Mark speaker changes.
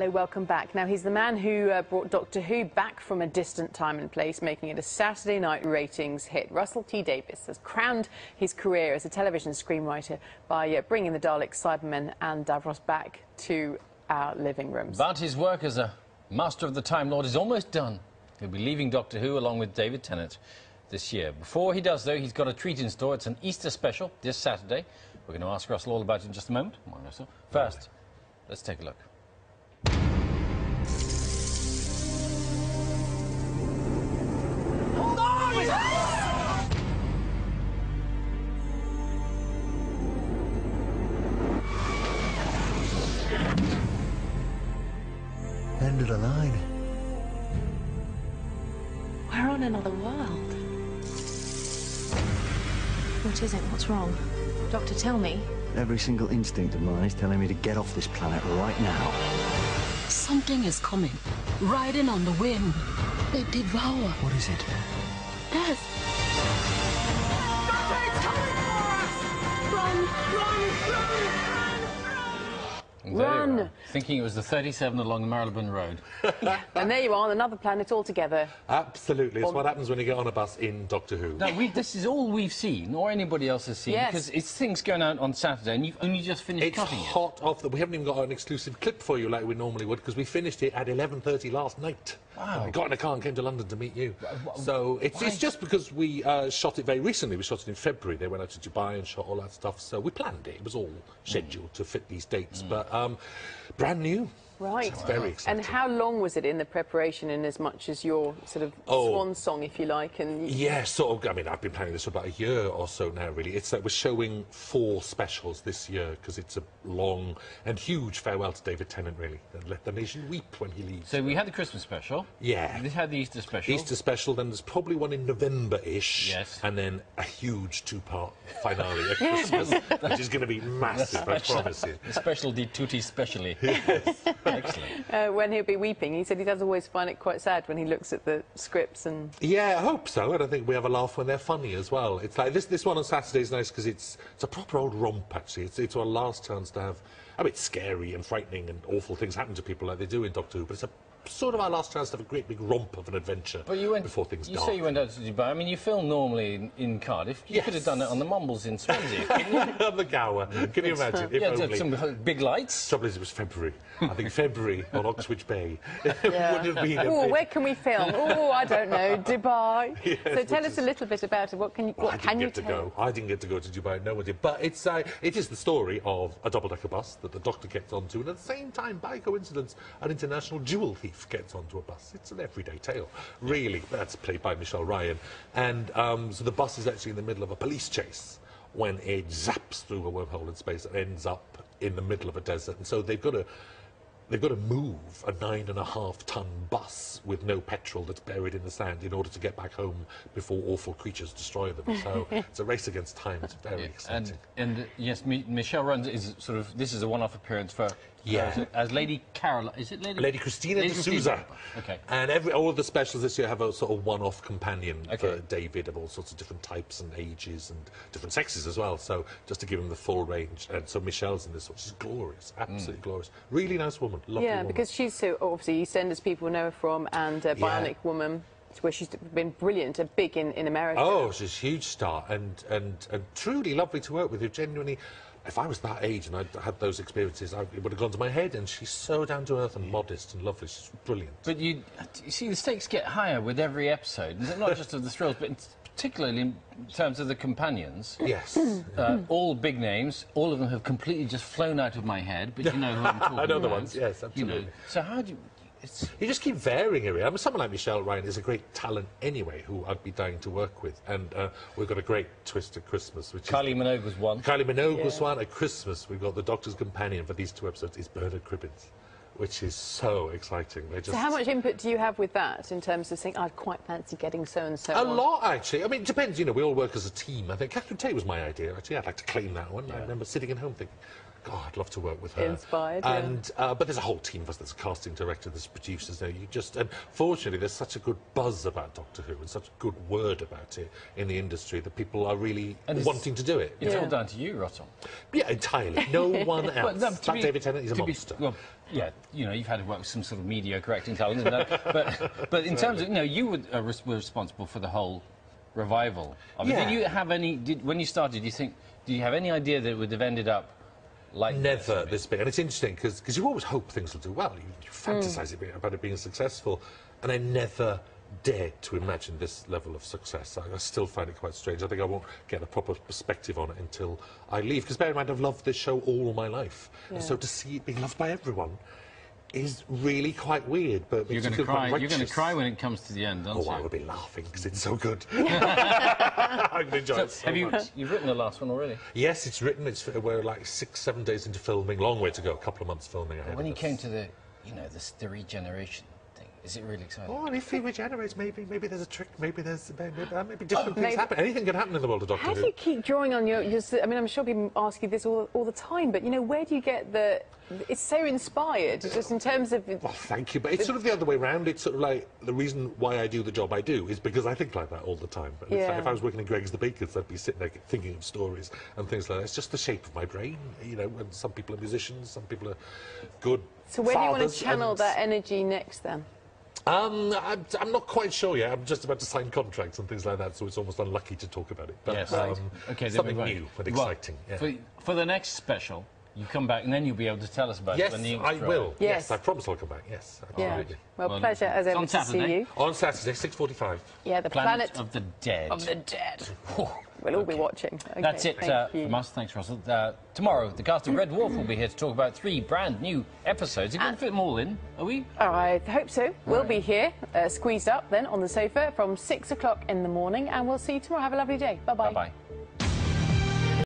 Speaker 1: Hello, welcome back. Now, he's the man who brought Doctor Who back from a distant time and place, making it a Saturday night ratings hit. Russell T Davies has crowned his career as a television screenwriter by bringing the Daleks, Cybermen and Davros back to our living rooms.
Speaker 2: But his work as a master of the Time Lord is almost done. He'll be leaving Doctor Who along with David Tennant this year. Before he does, though, he's got a treat in store. It's an Easter special this Saturday. We're going to ask Russell all about it in just a moment. Come on, Russell. First, let's take a look.
Speaker 3: Hold on!
Speaker 4: End of the line.
Speaker 5: We're on another world. What is it? What's wrong? Doctor, tell me.
Speaker 4: Every single instinct of mine is telling me to get off this planet right now.
Speaker 6: Something is coming, riding on the wind. They devour.
Speaker 4: What is it?
Speaker 6: Death.
Speaker 3: Doctor, it's coming for us!
Speaker 1: Run!
Speaker 2: Thinking it was the 37 along the Marylebone Road.
Speaker 1: And there you are on another planet altogether.
Speaker 7: Absolutely. It's what happens when you get on a bus in Doctor Who.
Speaker 2: No, this is all we've seen, or anybody else has seen,
Speaker 1: Yes.
Speaker 2: because it's things going out on Saturday, and you've only just finished
Speaker 7: It's
Speaker 2: cutting
Speaker 7: hot off the... We haven't even got an exclusive clip for you like we normally would, because we finished it at 11:30 last night.
Speaker 2: Wow.
Speaker 7: We got in a car and came to London to meet you. So it's just because we shot it very recently. We shot it in February. They went out to Dubai and shot all that stuff. So we planned it. It was all scheduled to fit these dates. But brand new.
Speaker 1: Right.
Speaker 7: It's very exciting.
Speaker 1: And how long was it in the preparation, in as much as your sort of swan song, if you like? And
Speaker 7: Yeah, sort of. I mean, I've been planning this for about a year or so now, really. It's that we're showing 4 specials this year because it's a long and huge farewell to David Tennant, really. And let the nation weep when he leaves.
Speaker 2: So we had the Christmas special.
Speaker 7: Yeah.
Speaker 2: We had the Easter special.
Speaker 7: Easter special, then there's probably one in November-ish.
Speaker 2: Yes.
Speaker 7: And then a huge 2-part finale at Christmas, which is going to be massive, I promise you.
Speaker 2: The special di tutti specially.
Speaker 7: Yes.
Speaker 2: Excellent.
Speaker 1: when he'll be weeping, he said he does always find it quite sad when he looks at the scripts and...
Speaker 7: Yeah, I hope so, and I think we have a laugh when they're funny as well. It's like this one on Saturday is nice because it's a proper old romp, actually. It's our last chance to have a bit scary and frightening and awful things happen to people like they do in Doctor Who, but it's sort of our last chance to have a great big romp of an adventure before things
Speaker 2: You
Speaker 7: dark.
Speaker 2: say you went out to Dubai. I mean, you film normally in Cardiff. You could have done it on the Mumbles in Swansea, couldn't you?
Speaker 7: On the Gower. Can you imagine? If
Speaker 2: Yeah,
Speaker 7: only.
Speaker 2: some big lights.
Speaker 7: Trouble is, it was February. I think February on Oxwich Bay would have been a
Speaker 1: Oh,
Speaker 7: bit...
Speaker 1: where can we film? Oh, I don't know, Dubai.
Speaker 7: Yes,
Speaker 1: So tell us a little bit about it. What can you tell?
Speaker 7: I didn't get to go to Dubai, no one did. But it is the story of a double-decker bus that the Doctor gets onto, and at the same time, by coincidence, an international jewel thief gets onto a bus. It's an everyday tale, really. That's played by Michelle Ryan. And so the bus is actually in the middle of a police chase when it zaps through a wormhole in space and ends up in the middle of a desert. And so they've got to move a 9.5-ton bus with no petrol that's buried in the sand in order to get back home before awful creatures destroy them. So it's a race against time. It's very exciting.
Speaker 2: And yes, Michelle Run is sort of... This is a one-off appearance for...
Speaker 7: Yeah.
Speaker 2: As Lady Caroline... Is it
Speaker 7: Lady Christina D'Souza.
Speaker 2: Okay.
Speaker 7: And all of the specials this year have a sort of one-off companion for David of all sorts of different types and ages and different sexes as well. So just to give him the full range. And so Michelle's in this one. She's glorious. Absolutely glorious. Really nice woman. Lovely woman.
Speaker 1: Because she's so... Obviously, EastEnders people know her from, and Bionic Woman, where she's been brilliant and big in America.
Speaker 7: Oh, she's a huge star and truly lovely to work with. Who genuinely... If I was that age and I'd had those experiences, it would have gone to my head, and she's so down-to-earth and modest and lovely. She's brilliant.
Speaker 2: But you see, the stakes get higher with every episode, not just of the thrills, but particularly in terms of the companions.
Speaker 7: Yes.
Speaker 2: All big names, all of them have completely just flown out of my head, but you know who I'm talking about.
Speaker 7: I know the ones, yes, absolutely.
Speaker 2: You know. So how do you...
Speaker 7: You just keep varying it. I mean, someone like Michelle Ryan is a great talent anyway, who I'd be dying to work with. And we've got a great twist at Christmas, which
Speaker 2: Kylie Minogue was one.
Speaker 7: Kylie Minogue was one. At Christmas, we've got the Doctor's companion for these 2 episodes is Bernard Cribbins, which is so exciting.
Speaker 1: So how much input do you have with that in terms of saying, I'd quite fancy getting so-and-so
Speaker 7: A lot, actually. I mean, it depends. You know, we all work as a team. I think Catherine Tate was my idea, actually. I'd like to claim that one. I remember sitting at home thinking, God, I'd love to work with her.
Speaker 1: Inspired,
Speaker 7: and but there's a whole team of us. There's a casting director, there's producers. And fortunately, there's such a good buzz about Doctor Who and such a good word about it in the industry that people are really wanting to do it.
Speaker 2: It's all down to you, Russell.
Speaker 7: Yeah, entirely. No one else. That David Tennant is a monster.
Speaker 2: Well, yeah, you know, you've had to work with some sort of mediocre acting talent, but in terms of, you know, you were responsible for the whole revival of it.
Speaker 7: Yeah.
Speaker 2: Did you have any? When you started, did you have any idea that it would have ended up like
Speaker 7: Never this big? And it's interesting because you always hope things will do well. You fantasise about it being successful, and I never dared to imagine this level of success. I still find it quite strange. I think I won't get a proper perspective on it until I leave. Because bear in mind, I've loved this show all my life, and so to see it being loved by everyone is really quite weird. But
Speaker 2: You're going to cry. You're going to cry when it comes to the end, aren't you?
Speaker 7: I will be laughing because it's so good. I can enjoy it so much.
Speaker 2: You've written the last one already?
Speaker 7: Yes, it's written. We're like 6-7 days into filming. Long way to go. A couple of months filming ahead.
Speaker 2: When you
Speaker 7: of us.
Speaker 2: came to the, you know, the regeneration thing, is it really exciting?
Speaker 7: Oh, and if he regenerates, maybe there's a trick. Maybe different things happen. Anything can happen in the world of Doctor Who.
Speaker 1: How do you keep drawing on your? I mean, I'm sure people ask you this all the time, but you know, where do you get the? It's so inspired, just in terms of.
Speaker 7: Well, thank you, but it's sort of the other way around. It's sort of like the reason why I do the job I do is because I think like that all the time. And
Speaker 1: Yeah.
Speaker 7: if I was working in Greg's the Baker's, I'd be sitting there thinking of stories and things like that. It's just the shape of my brain, you know. And some people are musicians, some people are good.
Speaker 1: So where do you want
Speaker 7: fathers
Speaker 1: to channel
Speaker 7: and-
Speaker 1: that energy next, then?
Speaker 7: I'm not quite sure yet. I'm just about to sign contracts and things like that, so it's almost unlucky to talk about it. But
Speaker 2: Yes.
Speaker 7: okay, something new and exciting.
Speaker 2: Well,
Speaker 7: Yeah.
Speaker 2: for the next special, you come back and then you'll be able to tell us about it
Speaker 7: Yes,
Speaker 2: when the ink's
Speaker 7: I
Speaker 2: dry.
Speaker 7: will.
Speaker 1: Yes.
Speaker 7: I promise I'll come back. Yes,
Speaker 1: Yeah.
Speaker 7: absolutely.
Speaker 1: Well, pleasure as ever
Speaker 2: on
Speaker 1: to see
Speaker 2: Saturday.
Speaker 1: you.
Speaker 7: On Saturday, 6:45.
Speaker 1: Yeah, the
Speaker 2: Planet of the Dead.
Speaker 1: of the Dead. We'll all be watching. Okay,
Speaker 2: That's it
Speaker 1: thank you.
Speaker 2: from us. Thanks, Russell. Tomorrow, the cast of Red Dwarf will be here to talk about 3 brand new episodes. You can fit them all in, are we?
Speaker 1: I hope so. We'll be here, squeezed up then on the sofa from 6 o'clock in the morning, and we'll see you tomorrow. Have a lovely day. Bye-bye.
Speaker 2: Bye-bye.